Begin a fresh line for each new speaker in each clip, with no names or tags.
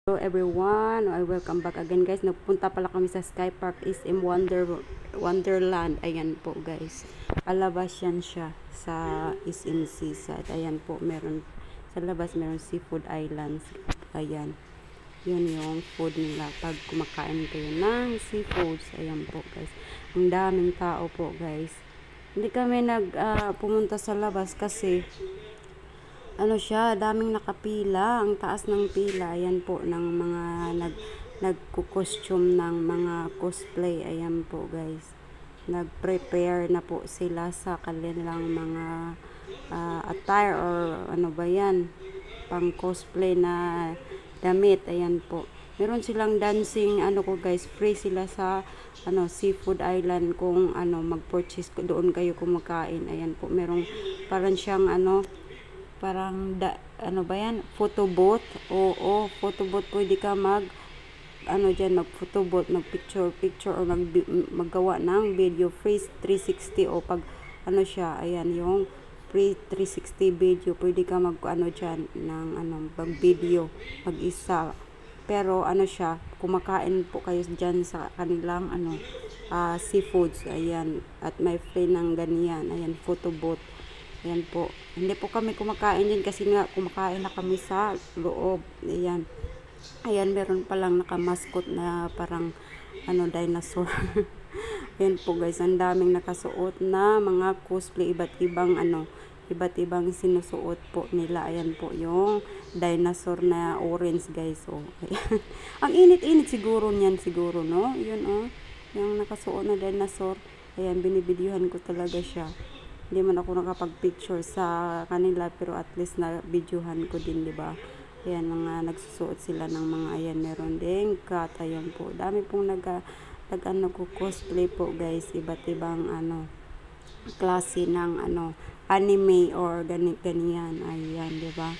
Hello everyone, welcome back again guys. Nagpunta pala kami sa Sky Park SM Wonderland. Ayan po guys. Palabas yan siya sa SM Seaside. Ayan po, meron sa labas meron seafood islands. Ayan. Yun yung food nila pag kumakain kayo ng seafoods. Ayan po guys. Ang daming tao po guys. Hindi kami pumunta sa labas kasi daming nakapila, ang taas ng pila, ayan po, ng mga nagko-costume ng mga cosplay, ayan po guys, nag-prepare na po sila sa kanilang mga attire or ano ba yan, pang cosplay na damit, ayan po. Meron silang dancing, guys, free sila sa seafood island kung mag-purchase doon kayo kumakain, ayan po. Merong parang siyang photo booth. Oo, photo booth, pwede ka mag photo booth, mag picture or maggawa ng video, free 360 o pag ayan yung free 360 video, pwede ka mag dyan ng pag video mag-isa, pero kumakain po kayo dyan sa kanilang seafoods, ayan, at may free ng ganyan, ayan, photo booth. Ayan po. Hindi po kami kumakain din kasi nga kumakain na kami sa loob. Ayan. Ayan, meron palang nakamaskot na parang dinosaur. Ayan po guys, ang daming nakasuot na mga cosplay, iba't ibang sinusuot po nila. Ayan po yung dinosaur na orange guys. Oh. Ayan. Ang init-init siguro niyan siguro, no? Yun yung nakasuot na dinosaur. Ayan, binibidyuhan ko talaga siya. Hindi man ako nakapag-picture sa kanila, pero at least na videohan ko din, di ba? Ayan, mga nagsusuot sila ng mga, ayan, meron ding cat, ayan po. Dami pong cosplay po guys, iba't ibang klase ng anime or ganyan, ayan, di ba?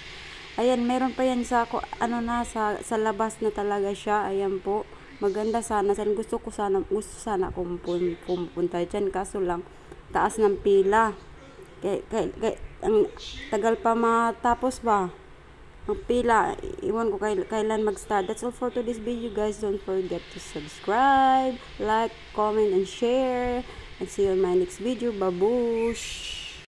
Ayan, meron pa yan sa sa labas na talaga siya, ayan po. Maganda sana, gusto sana akong pumunta dyan, kaso lang taas ng pila. Ang tagal pa matapos ba ang pila, iwan ko kailan mag-start. That's all for today's video guys. Don't forget to subscribe, like, comment, and share, and see you in my next video. Babush!